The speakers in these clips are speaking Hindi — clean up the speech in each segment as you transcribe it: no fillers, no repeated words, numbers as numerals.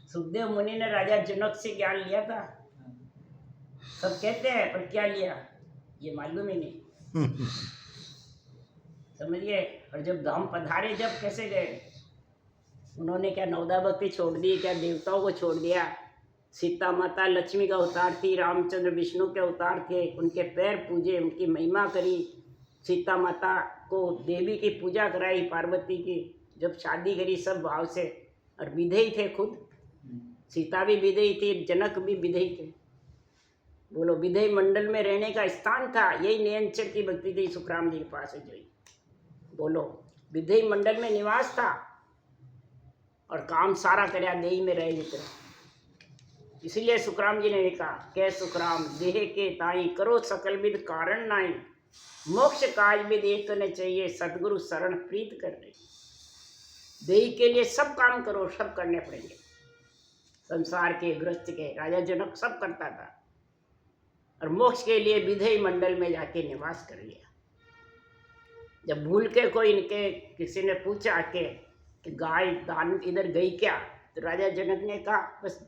सुखदेव मुनि ने राजा जनक से ज्ञान लिया था, सब कहते हैं, पर क्या लिया ये मालूम ही नहीं। समझिए। और जब धाम पधारे, जब कैसे गए, उन्होंने क्या नवदा भक्ति छोड़ दी, क्या देवताओं को छोड़ दिया। सीता माता लक्ष्मी का अवतार थी, रामचंद्र विष्णु के अवतार थे, उनके पैर पूजे, उनकी महिमा करी। सीता माता को देवी की पूजा कराई, पार्वती की, जब शादी करी सब भाव से। और विधेयी थे खुद, सीता भी विधेयी थी, जनक भी विधेयी थे। बोलो, विधेयी मंडल में रहने का स्थान था, यही नियंचर की भक्ति थी सुखराम जी के पास जो। बोलो, विधेयी मंडल में निवास था और काम सारा करया देही में रह जितना। इसलिए सुखराम जी ने कहा, कै सुखराम देह के ताई करो सकल विद कारण नाई, मोक्ष काज विद एक न चाहिए, सतगुरु शरण प्रीत कर रही। देही के लिए सब काम करो, सब करने पड़ेंगे, संसार के, गृहस्थ के। राजा जनक सब करता था। और मोक्ष के लिए विधेयी मंडल में जाके निवास कर लिया। जब भूल के कोई इनके किसी ने पूछा कि गाय दान इधर गई क्या, तो राजा जनक ने कहा बस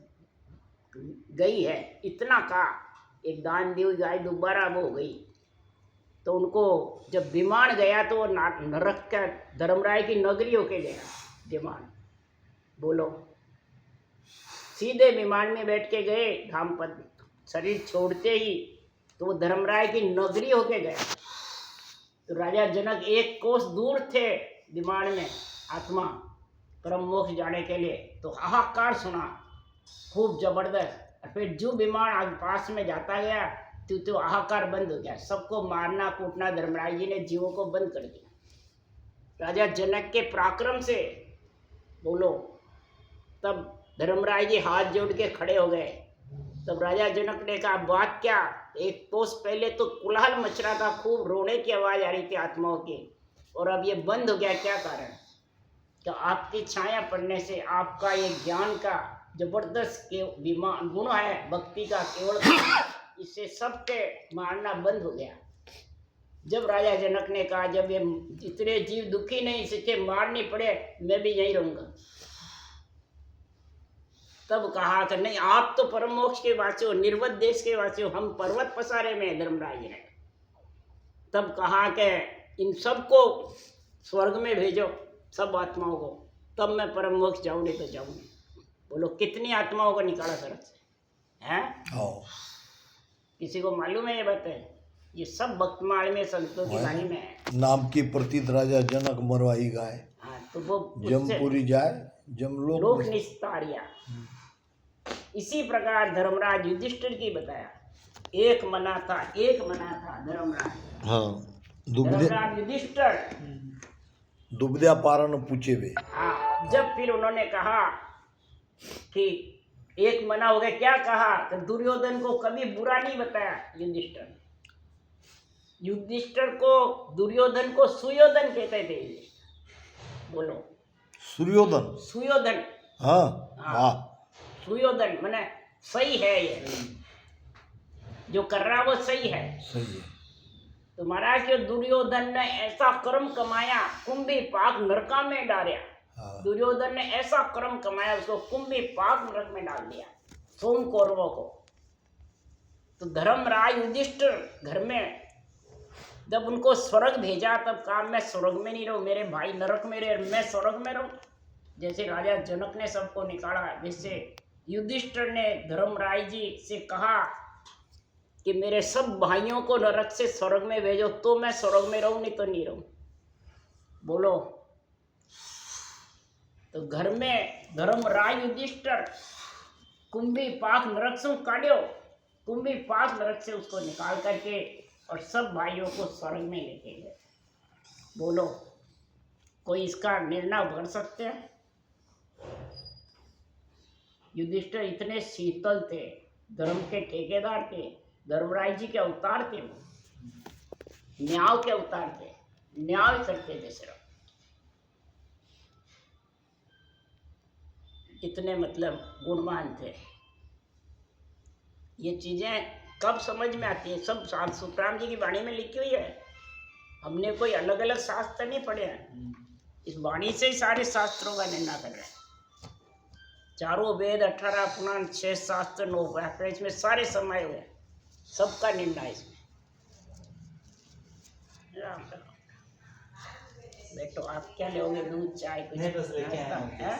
गई है, इतना कहा। एक दान दी हुई गाय दोबारा वो हो गई। तो उनको जब विमान गया तो वो नरक का धर्मराय की नगरी होके गया विमान। बोलो, सीधे विमान में बैठ के गए धाम पर, शरीर छोड़ते ही तो वो धर्मराय की नगरी होके गया। तो राजा जनक एक कोस दूर थे विमान में, आत्मा परम मोक्ष जाने के लिए। तो हाहाकार सुना खूब जबरदस्त। और फिर जो विमान आग पास में जाता गया तो हाहाकार बंद हो गया। सबको मारना कूटना धर्मराज जी ने जीवों को बंद कर दिया राजा जनक के पराक्रम से। बोलो, तब धर्मराज जी हाथ जोड़ के खड़े हो गए। तब राजा जनक ने कहा, बात क्या। एक कोस पहले तो कोलाहल मच रहा था, खूब रोने की आवाज आ रही थी आत्माओं की, और अब ये बंद हो गया। क्या कारण? कि आपकी छाया पड़ने से आपका ये ज्ञान का जबरदस्त गुण है, भक्ति का केवल, इससे सबके मारना बंद हो गया। जब राजा जनक ने कहा, जब ये इतने जीव दुखी नहीं, इसके मारने पड़े, मैं भी यहीं रहूंगा। तब कहा कि नहीं, आप तो परम मोक्ष के वासी हो, निर्वत देश के वासी हो, हम पर्वत पसारे में। धर्मराज ने तब कहा कि इन सबको स्वर्ग में भेजो, सब आत्माओं को, तब मैं परम मोक्ष जाऊंगी तो जाऊंगी। बोलो, कितनी आत्माओं को निकाला सड़क से हैं? किसी को मालूम है ये बातें? ये सब भक्तमाल में, संतों की वाणी में है। नाम की प्रतीत राजा जनक मरवाई गाय। हाँ, तो वो जमपुरी जाए जमलोक लोक निस्तारिया। इसी प्रकार धर्मराज युधिष्ठिर की बताया। एक मना था धर्मराज। हाँ, धर्मराज युधिष्ठिर दुबद्या पारण पूछे वे। हाँ, जब फिर उन्होंने कहा कि एक मना हो गया, क्या कहा तो दुर्योधन को कभी बुरा नहीं बताया। युधिष्ठिर को, दुर्योधन को सुयोधन कहते थे। बोलो, सुयोधन। हाँ, सुयोधन माने सही है, ये जो कर रहा वो सही है। तो महाराज के दुर्योधन ने ऐसा कर्म कमाया, कुंभी पाक नरका में डाला। दुर्योधन ने ऐसा कर्म कमाया, उसको कुंभी पाक नरक में डाल दिया, सोम कौरवों को। तो धर्मराज युधिष्ठिर घर में जब उनको स्वर्ग भेजा, तब कहा मैं स्वर्ग में नहीं रहूं, मेरे भाई नरक में रहे, मैं स्वर्ग में रहूं। जैसे राजा जनक ने सबको निकाला, वैसे युधिष्ठिर ने धर्मराज जी से कहा कि मेरे सब भाइयों को नरक से स्वर्ग में भेजो, तो मैं स्वर्ग में रहूं, नहीं तो नहीं रहूं। बोलो, तो घर में धर्मराज युधिष्ठिर कुंभी पाक नरक से काढ़ो, कुंभी पाक नरक से उसको निकाल करके और सब भाइयों को स्वर्ग में लेके गए। बोलो, कोई इसका निर्णय कर सकते हैं? युधिष्ठिर इतने शीतल थे, धर्म के ठेकेदार थे, धर्मराज जी के अवतार थे, न्याय के अवतार थे, न्याय करते थे सिर्फ। इतने मतलब गुणवान थे। ये चीजें कब समझ में आती है? सब सुखराम जी की वाणी में लिखी हुई है। हमने कोई अलग अलग शास्त्र नहीं पढ़े हैं, इस वाणी से ही सारे शास्त्रों का निर्णय कर रहे हैं। चारों वेद 18 पुराण 6 शास्त्र 9 व्याकरण इसमें सारे समाये हुए हैं। सबका निर्णय इसमें। राम राम। बेटो आप क्या लोगे? दूध चाय कुछ नहीं, बस लेके आया हूँ। नाश्ता, हैं?